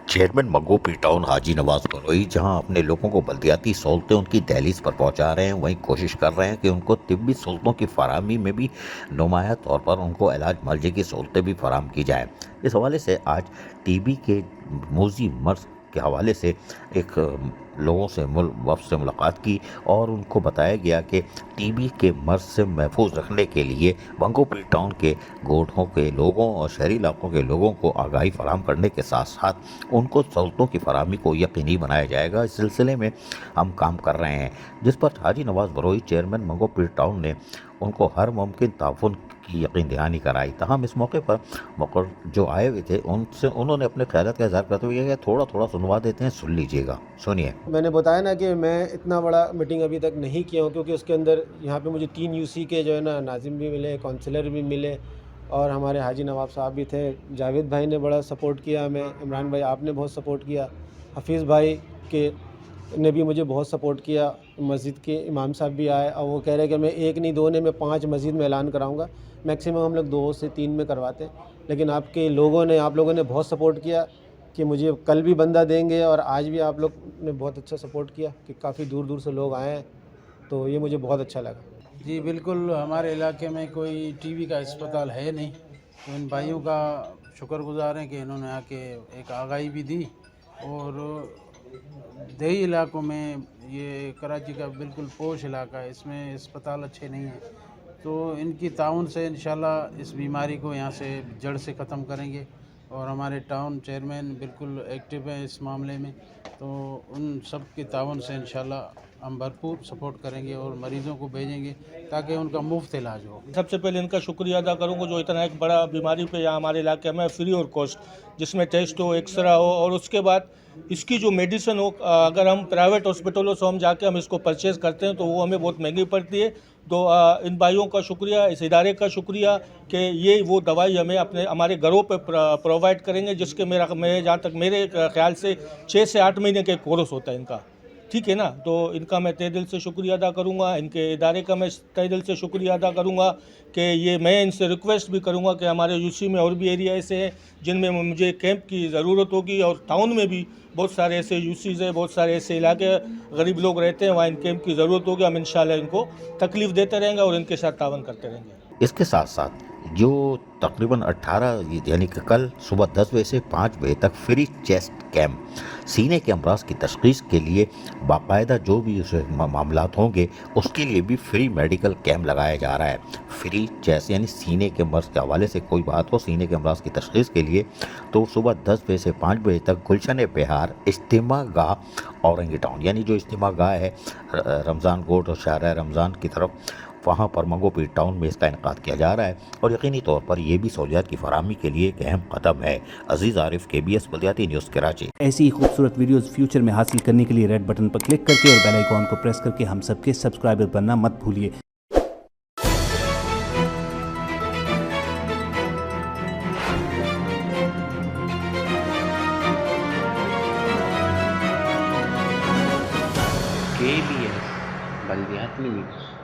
Chairman मंगोपी town हाजी नवाज बरोई जहां अपने लोगों को बल्दियाती सहूलतें उनकी दहलीज पर पहुंचा रहे हैं, वहीं कोशिश कर रहे हैं कि उनको तिब्बी सहूलतों की फराहमी में भी नुमाया तौर पर उनको इलाज मुआवजे की सहूलतें भी फराहम की जाएँ। इस हवाले से आज टीबी के मोजी मर्ज के हवाले से एक लोगों से वफ़द से मुलाकात की और उनको बताया गया कि टीबी के मर्ज से महफूज रखने के लिए मंगोपी टाउन के गोठों के लोगों और शहरी इलाकों के लोगों को आगाही फराहम करने के साथ साथ उनको सहूलतों की फराहमी को यकीनी बनाया जाएगा। इस सिलसिले में हम काम कर रहे हैं, जिस पर हाजी नवाज बरोई चेयरमैन मंगोपी टाउन ने उनको हर मुमकिन ताउन की यकीन दहानी कराई। तहम इस मौके पर जो आए हुए थे उन्होंने अपने ख्यालात का इज़हार करते हुए थोड़ा थोड़ा सुनवा देते हैं, सुन लीजिएगा। सुनिए। मैंने बताया ना कि मैं इतना बड़ा मीटिंग अभी तक नहीं किया हूँ, क्योंकि उसके अंदर यहाँ पे मुझे 3 यूसी के जो है ना नाजिम भी मिले, काउंसलर भी मिले और हमारे हाजी नवाब साहब भी थे। जावेद भाई ने बड़ा सपोर्ट किया हमें, इमरान भाई आपने बहुत सपोर्ट किया, हफीज़ भाई के ने भी मुझे बहुत सपोर्ट किया। मस्जिद के इमाम साहब भी आए और वो कह रहे कि मैं एक नहीं दो नहीं, मैं 5 मस्जिद में ऐलान कराऊँगा। मैक्सिमम हम लोग 2 से 3 में करवाते हैं, लेकिन आप लोगों ने बहुत सपोर्ट किया कि मुझे कल भी बंदा देंगे और आज भी आप लोग ने बहुत अच्छा सपोर्ट किया कि काफ़ी दूर दूर से लोग आए हैं, तो ये मुझे बहुत अच्छा लगा। जी बिल्कुल, हमारे इलाके में कोई टीबी का अस्पताल है नहीं, तो इन भाइयों का शुक्रगुजार हैं कि इन्होंने आके एक आगाही भी दी। और देही इलाकों में, ये कराची का बिल्कुल पोश इलाका है, इसमें अस्पताल अच्छे नहीं हैं, तो इनकी ताउन से इंशाल्लाह इस बीमारी को यहाँ से जड़ से ख़त्म करेंगे। और हमारे टाउन चेयरमैन बिल्कुल एक्टिव हैं इस मामले में, तो उन सब की ताउन से इंशाल्लाह हम भरपूर सपोर्ट करेंगे और मरीज़ों को भेजेंगे ताकि उनका मुफ्त इलाज हो। सबसे पहले इनका शुक्रिया अदा करूंगा जो इतना एक बड़ा बीमारी पे यहाँ हमारे इलाके में फ्री और कॉस्ट, जिसमें टेस्ट हो, एक्सरा हो, और उसके बाद इसकी जो मेडिसिन हो, अगर हम प्राइवेट हॉस्पिटलों से हम जाके हम इसको परचेज करते हैं तो वो हमें बहुत महंगी पड़ती है। तो इन भाइयों का शुक्रिया, इस इदारे का शुक्रिया कि ये वो दवाई हमें हमारे घरों पे प्रोवाइड करेंगे, जिसके मैं जहाँ तक मेरे ख्याल से 6 से 8 महीने के कोर्स होता है इनका, ठीक है ना। तो इनका मैं तहे दिल से शुक्रिया अदा करूंगा, इनके इदारे का मैं तहे दिल से शुक्रिया अदा करूंगा कि मैं इनसे रिक्वेस्ट भी करूंगा कि हमारे यूसी में और भी एरिया ऐसे हैं जिनमें मुझे कैंप की ज़रूरत होगी, और टाउन में भी बहुत सारे ऐसे यूसीज़ हैं, बहुत सारे ऐसे इलाके गरीब लोग रहते हैं, वहाँ इन कैंप की ज़रूरत होगी। हम इंशाल्लाह इनको तकलीफ़ देते रहेंगे और इनके साथ तावन करते रहेंगे। इसके साथ साथ जो तकरीबन 18 यानी कि कल सुबह 10 बजे से 5 बजे तक फ्री चेस्ट कैम्प, सीने के अमराज की तशखीस के लिए बाकायदा जो भी उस मामलात होंगे उसके लिए भी फ्री मेडिकल कैम्प लगाया जा रहा है। फ्री चेस्ट यानी सीने के मर्ज के हवाले से कोई बात हो, सीने के अमराज की तशखीस के लिए, तो सुबह 10 बजे से 5 बजे तक गुलशन बिहार इज्तिमा गाह औरंगी टाउन, यानी जो इज्तिमा गाह है रमज़ान गोट और शाहरा रमज़ान की तरफ, वहाँ पर मंगोपी टाउन में इसका इनेकाद किया जा रहा है। और यकीनी तौर पर यह भी सहूलियात की फराहमी के लिए एक अहम कदम है। अजीज़ आरिफ, KBS बल्दियाती न्यूज़ कराची। ऐसी ही खूबसूरत वीडियोस फ्यूचर में हासिल करने के लिए रेड बटन पर क्लिक करके और बेल आइकॉन को प्रेस करके हम सबके सब्सक्राइबर बनना मत भूलिए। KBS बल्दियाती न्यूज़।